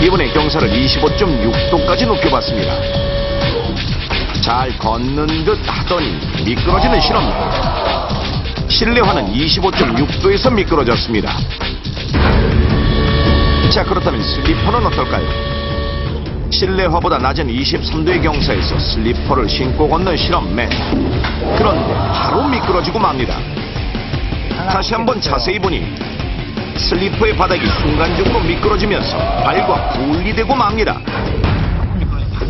이번에 경사를 25.6도까지 높여봤습니다. 잘 걷는 듯 하더니 미끄러지는 실험입니다. 실내화는 25.6도에서 미끄러졌습니다. 자, 그렇다면 슬리퍼는 어떨까요? 실내화보다 낮은 23도의 경사에서 슬리퍼를 신고 걷는 실험맨. 그런데 바로 미끄러지고 맙니다. 다시 한번 자세히 보니 슬리퍼의 바닥이 순간적으로 미끄러지면서 발과 분리되고 맙니다.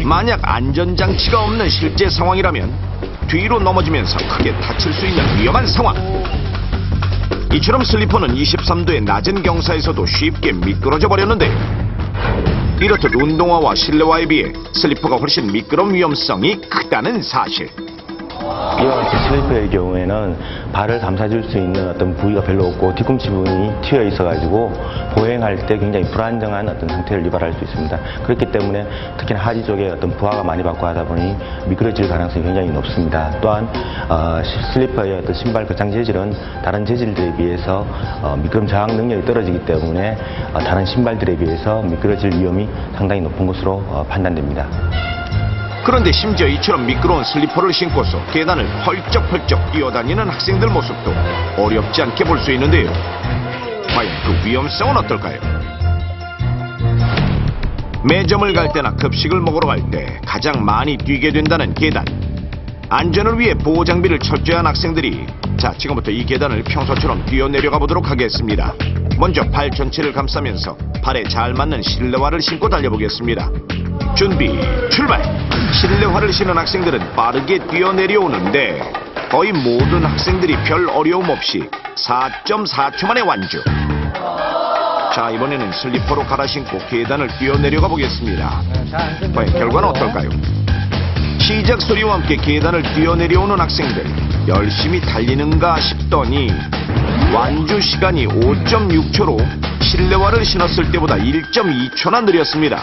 만약 안전장치가 없는 실제 상황이라면 뒤로 넘어지면서 크게 다칠 수 있는 위험한 상황. 이처럼 슬리퍼는 23도의 낮은 경사에서도 쉽게 미끄러져 버렸는데요. 이렇듯 운동화와 실내화에 비해 슬리퍼가 훨씬 미끄럼 위험성이 크다는 사실. 이와 같이 슬리퍼의 경우에는 발을 감싸줄 수 있는 어떤 부위가 별로 없고 뒤꿈치 부분이 튀어 있어가지고 보행할 때 굉장히 불안정한 어떤 상태를 유발할 수 있습니다. 그렇기 때문에 특히나 하지 쪽에 어떤 부하가 많이 받고 하다 보니 미끄러질 가능성이 굉장히 높습니다. 또한 슬리퍼의 어떤 신발 거창 재질은 다른 재질들에 비해서 미끄럼 저항 능력이 떨어지기 때문에 다른 신발들에 비해서 미끄러질 위험이 상당히 높은 것으로 판단됩니다. 그런데 심지어 이처럼 미끄러운 슬리퍼를 신고서 계단을 펄쩍펄쩍 뛰어다니는 학생들 모습도 어렵지 않게 볼 수 있는데요. 과연 그 위험성은 어떨까요? 매점을 갈 때나 급식을 먹으러 갈 때 가장 많이 뛰게 된다는 계단. 안전을 위해 보호장비를 철저히 한 학생들이 자, 지금부터 이 계단을 평소처럼 뛰어내려가 보도록 하겠습니다. 먼저 발 전체를 감싸면서 발에 잘 맞는 실내화를 신고 달려보겠습니다. 준비, 출발! 실내화를 신은 학생들은 빠르게 뛰어내려오는데 거의 모든 학생들이 별 어려움 없이 4.4초 만에 완주. 자, 이번에는 슬리퍼로 갈아 신고 계단을 뛰어내려가 보겠습니다. 과연 결과는 어떨까요? 시작 소리와 함께 계단을 뛰어내려오는 학생들, 열심히 달리는가 싶더니 완주 시간이 5.6초로 실내화를 신었을 때보다 1.2초나 느렸습니다.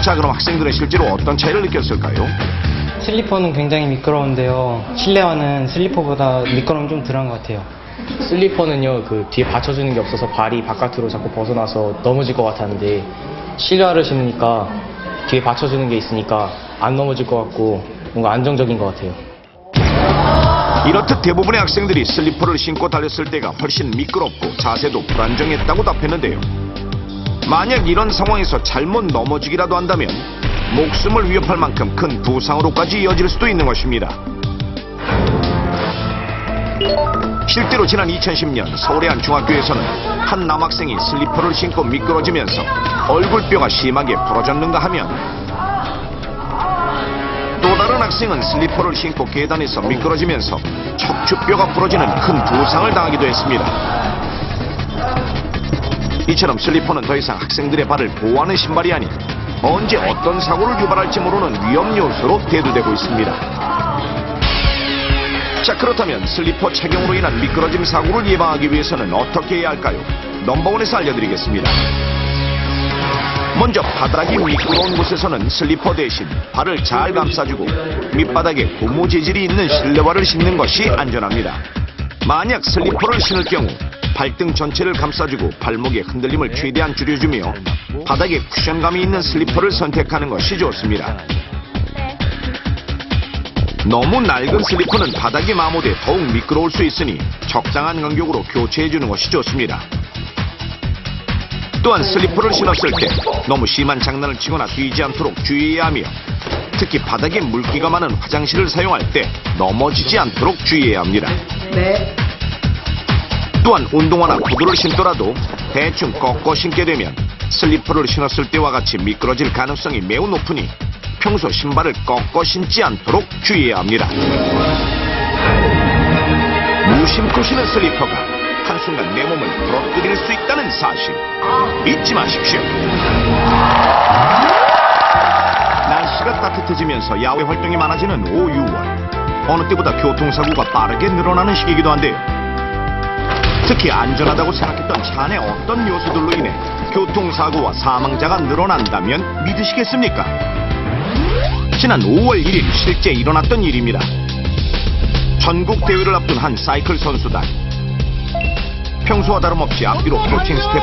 자, 그럼 학생들은 실제로 어떤 차이를 느꼈을까요? 슬리퍼는 굉장히 미끄러운데요. 실내화는 슬리퍼보다 미끄러움이 좀 덜한 것 같아요. 슬리퍼는요, 그 뒤에 받쳐주는 게 없어서 발이 바깥으로 자꾸 벗어나서 넘어질 것 같았는데 실내화를 신으니까 뒤에 받쳐주는 게 있으니까 안 넘어질 것 같고 뭔가 안정적인 것 같아요. 이렇듯 대부분의 학생들이 슬리퍼를 신고 달렸을 때가 훨씬 미끄럽고 자세도 불안정했다고 답했는데요. 만약 이런 상황에서 잘못 넘어지기라도 한다면 목숨을 위협할 만큼 큰 부상으로까지 이어질 수도 있는 것입니다. 실제로 지난 2010년 서울의 한 중학교에서는 한 남학생이 슬리퍼를 신고 미끄러지면서 얼굴뼈가 심하게 부러졌는가 하면 또 다른 학생은 슬리퍼를 신고 계단에서 미끄러지면서 척추뼈가 부러지는 큰 부상을 당하기도 했습니다. 이처럼 슬리퍼는 더 이상 학생들의 발을 보호하는 신발이 아닌 언제 어떤 사고를 유발할지 모르는 위험 요소로 대두되고 있습니다. 자, 그렇다면 슬리퍼 착용으로 인한 미끄러짐 사고를 예방하기 위해서는 어떻게 해야 할까요? 넘버원에서 알려드리겠습니다. 먼저 바닥이 미끄러운 곳에서는 슬리퍼 대신 발을 잘 감싸주고 밑바닥에 고무 재질이 있는 실내화를 신는 것이 안전합니다. 만약 슬리퍼를 신을 경우 발등 전체를 감싸주고 발목의 흔들림을 최대한 줄여주며 바닥에 쿠션감이 있는 슬리퍼를 선택하는 것이 좋습니다. 너무 낡은 슬리퍼는 바닥이 마모돼 더욱 미끄러울 수 있으니 적당한 간격으로 교체해주는 것이 좋습니다. 또한 슬리퍼를 신었을 때 너무 심한 장난을 치거나 뛰지 않도록 주의해야 하며 특히 바닥에 물기가 많은 화장실을 사용할 때 넘어지지 않도록 주의해야 합니다. 네. 또한 운동화나 구두를 신더라도 대충 꺾어 신게 되면 슬리퍼를 신었을 때와 같이 미끄러질 가능성이 매우 높으니 평소 신발을 꺾어 신지 않도록 주의해야 합니다. 무심코 신은 슬리퍼가 한순간 내 몸을 부러뜨릴 수 있다는 사실 잊지 마십시오. 날씨가 따뜻해지면서 야외 활동이 많아지는 5, 6월. 어느 때보다 교통사고가 빠르게 늘어나는 시기이기도 한데요. 특히 안전하다고 생각했던 차 안의 어떤 요소들로 인해 교통사고와 사망자가 늘어난다면 믿으시겠습니까? 지난 5월 1일 실제 일어났던 일입니다. 전국 대회를 앞둔 한 사이클 선수단. 평소와 다름없이 앞뒤로 크로칭 스텝